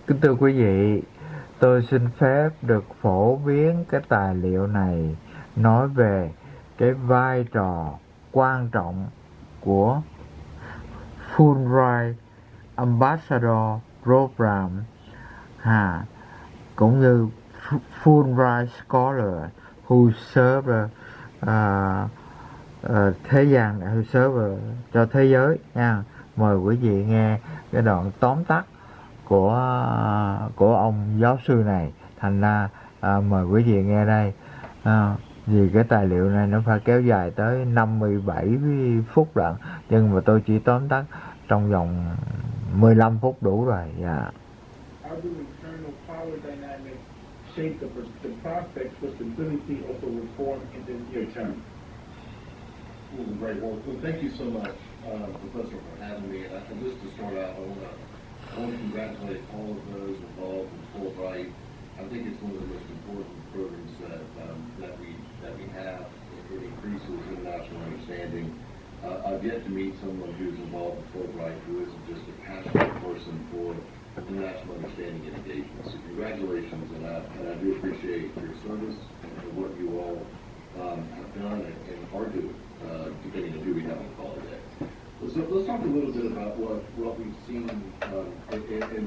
Kính thưa quý vị, tôi xin phép được phổ biến cái tài liệu này nói về cái vai trò quan trọng của Fulbright Ambassador Program cũng như Fulbright Scholar who serve thế gian who serve cho thế giới nha. Mời quý vị nghe cái đoạn tóm tắt của ông giáo sư này. Thành ra mời quý vị nghe đây. Vì cái tài liệu này nó phải kéo dài tới 57 phút lận, nhưng mà tôi chỉ tóm tắt trong vòng 15 phút đủ rồi. Dạ. How do internal power dynamics shape the prospects for stability of the reform in the near term? Great. Well, thank you so much, Professor, for having me. And just to start out, I want to congratulate all of those involved in Fulbright. I think it's one of the most important programs that we have. It increases international understanding. I've yet to meet someone who's involved in Fulbright who isn't just a passionate person for international understanding and engagement. So congratulations, and I do appreciate your service and what you all have done and are doing, depending on who we have on the call today. So let's talk a little bit about what we've seen in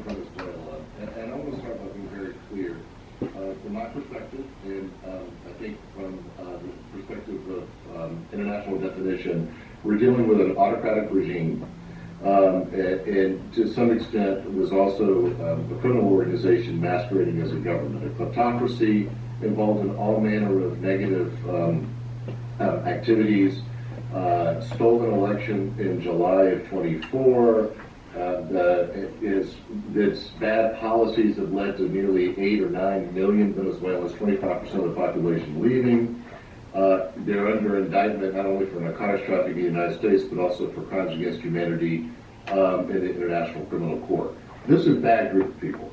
Venezuela. And I want to start by being very clear. From my perspective, and I think from the perspective of international definition, we're dealing with an autocratic regime, and to some extent it was also a criminal organization masquerading as a government, a kleptocracy involved in all manner of negative activities. Stole an election in July of 24. Its bad policies have led to nearly 8 or 9 million Venezuelans, 25% of the population leaving. They're under indictment not only for narcotics trafficking in the United States, but also for crimes against humanity in the International Criminal Court. This is a bad group of people.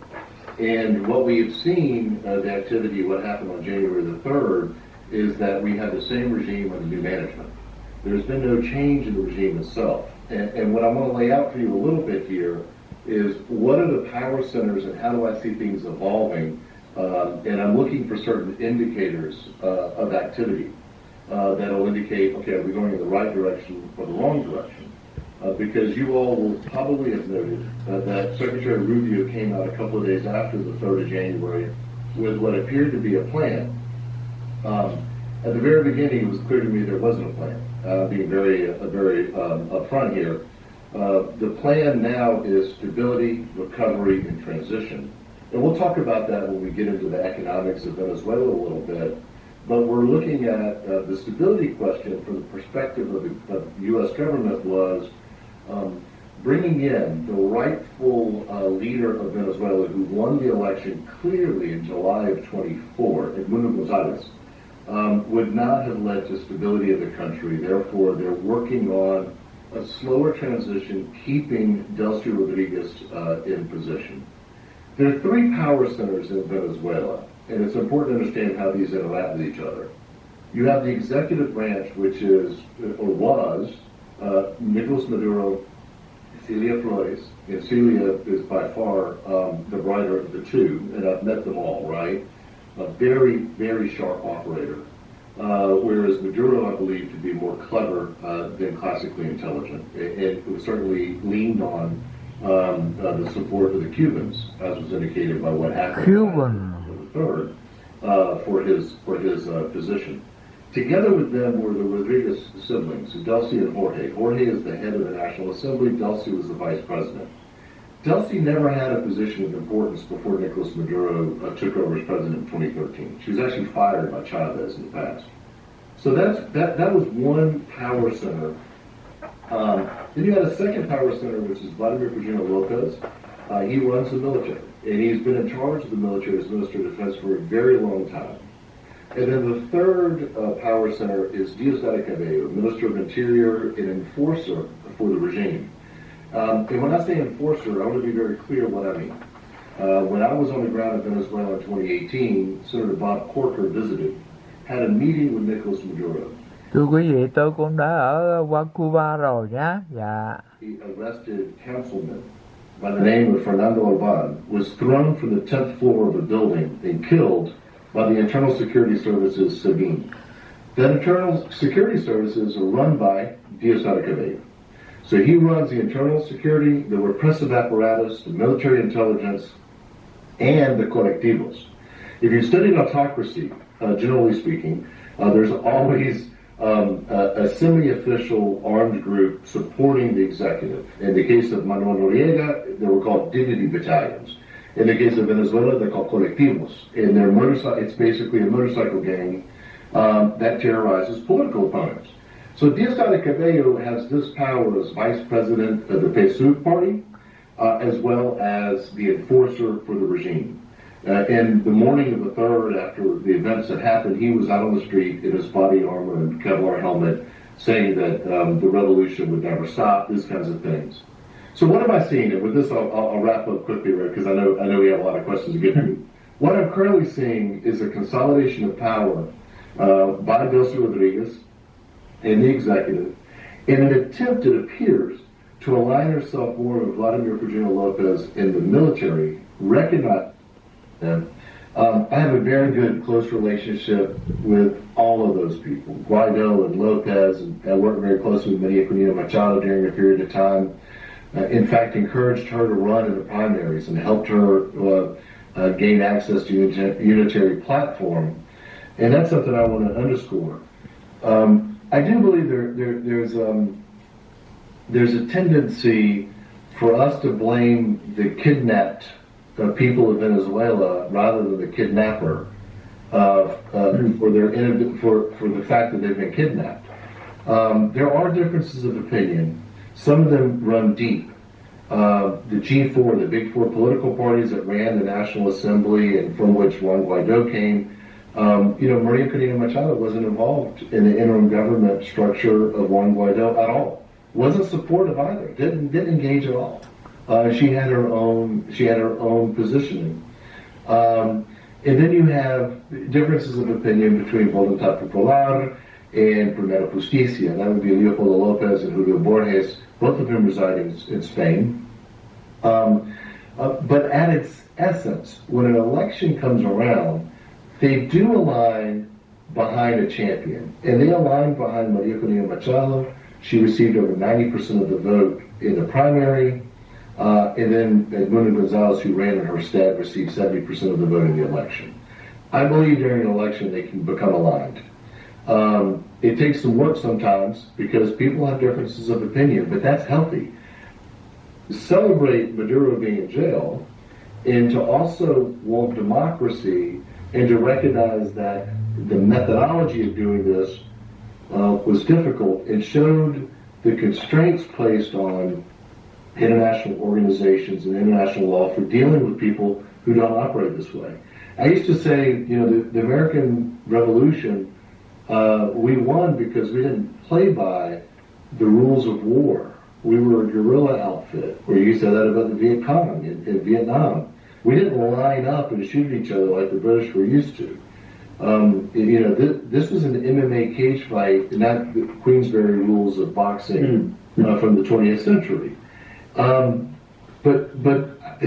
And what we have seen, the activity, what happened on January the 3rd, is that we have the same regime under new management. There's been no change in the regime itself. And what I want to lay out for you a little bit here is what are the power centers and how do I see things evolving? And I'm looking for certain indicators of activity that'll indicate, okay, are we going in the right direction or the wrong direction? Because you all will probably have noted that Secretary Rubio came out a couple of days after the 3rd of January with what appeared to be a plan. At the very beginning, it was clear to me there wasn't a plan. Being very upfront here, the plan now is stability, recovery, and transition. And we'll talk about that when we get into the economics of Venezuela a little bit. But we're looking at the stability question from the perspective of the U.S. government was bringing in the rightful leader of Venezuela who won the election clearly in July of 24, Edmundo Gonzalez. Would not have led to stability of the country. Therefore, they're working on a slower transition, keeping Delcy Rodriguez in position. There are 3 power centers in Venezuela, and it's important to understand how these interact with each other. You have the executive branch, which is, or was, Nicolas Maduro, Celia Flores, and Celia is by far the brighter of the two, and I've met them all, right? A very, very sharp operator, whereas Maduro, I believe, to be more clever than classically intelligent. It was certainly leaned on the support of the Cubans, as was indicated by what happened on the 3rd, for his position. Together with them were the Rodriguez siblings, Delcy and Jorge. Jorge is the head of the National Assembly. Delcy was the vice president. Delcy never had a position of importance before Nicolas Maduro took over as president in 2013. She was actually fired by Chavez in the past. So that was one power center. Then you had a second power center, which is Vladimir Pagino Lopez. He runs the military, and he's been in charge of the military as Minister of Defense for a very long time. And then the third power center is Diosdado, Minister of Interior and enforcer for the regime. And when I say enforcer, I want to be very clear what I mean. When I was on the ground in Venezuela in 2018, Senator Bob Corker visited, had a meeting with Nicolas Maduro. Thưa quý vị, tôi cũng đã ở qua Cuba rồi nhé. Dạ. He arrested councilmen by the name of Fernando Oban was thrown from the 10th floor of a building and killed by the Internal Security Services Sabine. That Internal Security Services are run by Diosdado Cabello. So he runs the internal security, the repressive apparatus, the military intelligence, and the colectivos. If you've studied autocracy, generally speaking, there's always a semi-official armed group supporting the executive. In the case of Manuel Noriega, they were called dignity battalions. In the case of Venezuela, they're called colectivos. And it's basically a motorcycle gang that terrorizes political opponents. So Diosdado Cabello has this power as vice president of the PSUV party, as well as the enforcer for the regime. In the morning of the 3rd, after the events had happened, he was out on the street in his body armor and Kevlar helmet, saying that the revolution would never stop, these kinds of things. So what am I seeing? And with this, I'll wrap up quickly, Rick, because I know we have a lot of questions to get to. What I'm currently seeing is a consolidation of power by Delcy Rodriguez and the executive in an attempt, it appears, to align herself more with Vladimir Cujino Lopez in the military, recognize them. I have a very good, close relationship with all of those people, Guaido and Lopez, and I worked very closely with Maria Corina Machado during a period of time. In fact, encouraged her to run in the primaries and helped her gain access to unitary platform. And that's something I want to underscore. I do believe there's a tendency for us to blame the kidnapped people of Venezuela rather than the kidnapper for the fact that they've been kidnapped. There are differences of opinion. Some of them run deep. The G4, the big four political parties that ran the National Assembly and from which Juan Guaido came, Maria Corina Machado wasn't involved in the interim government structure of Juan Guaido at all. Wasn't supportive either. Didn't engage at all. She had her own positioning. And then you have differences of opinion between Voluntad Popular and Primera Justicia. That would be Leopoldo Lopez and Julio Borges, both of them residing in Spain. But at its essence, when an election comes around, they do align behind a champion. And they aligned behind Maria Corina Machado. She received over 90% of the vote in the primary. And then Edmundo Gonzalez, who ran in her stead, received 70% of the vote in the election. I believe during an election they can become aligned. It takes some work sometimes because people have differences of opinion, but that's healthy. Celebrate Maduro being in jail and to also want democracy and to recognize that the methodology of doing this was difficult and showed the constraints placed on international organizations and international law for dealing with people who don't operate this way. I used to say, the American Revolution, we won because we didn't play by the rules of war. We were a guerrilla outfit, or you said that about the Viet Cong in Vietnam. We didn't line up and shoot at each other like the British were used to. This was an MMA cage fight, not the Queensberry rules of boxing from the 20th century.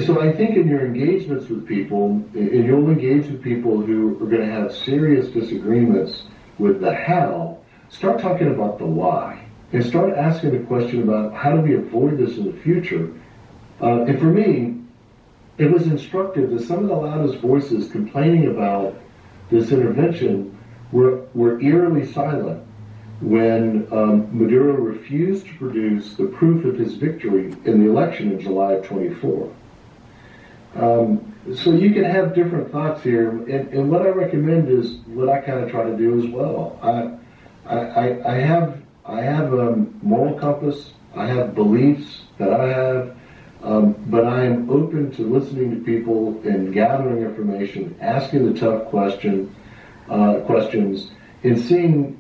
So I think in your engagements with people, and you'll engage with people who are going to have serious disagreements with the how, start talking about the why. And start asking the question about how do we avoid this in the future. And for me, it was instructive that some of the loudest voices complaining about this intervention were eerily silent when Maduro refused to produce the proof of his victory in the election in July of 24. So you can have different thoughts here, and what I recommend is what I kind of try to do as well. I have a moral compass, I have beliefs that I have, but I am open to listening to people and gathering information, asking the tough questions, and seeing,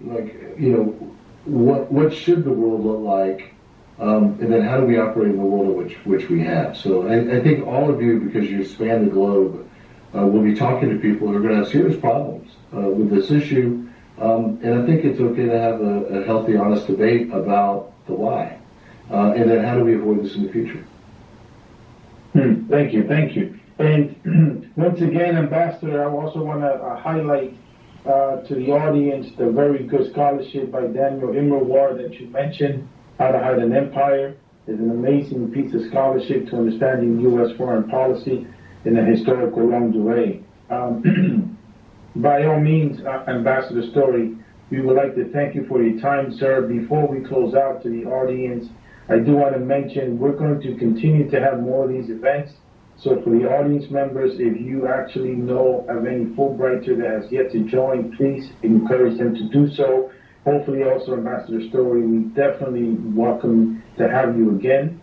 what should the world look like, and then how do we operate in the world in which we have. So I think all of you, because you span the globe, will be talking to people who are going to have serious problems with this issue, and I think it's okay to have a healthy, honest debate about the why, and then how do we avoid this in the future. Thank you, thank you. And once again, Ambassador, I also want to highlight to the audience the very good scholarship by Daniel Immerwahr that you mentioned, How to Hide an Empire. Is an amazing piece of scholarship to understanding U.S. foreign policy in a historical longue durée. By all means, Ambassador Story, we would like to thank you for your time, sir. Before we close out to the audience, I do want to mention we're going to continue to have more of these events. So for the audience members, if you actually know of any Fulbrighter that has yet to join, please encourage them to do so. Hopefully also, Ambassador Story, we definitely welcome to have you again.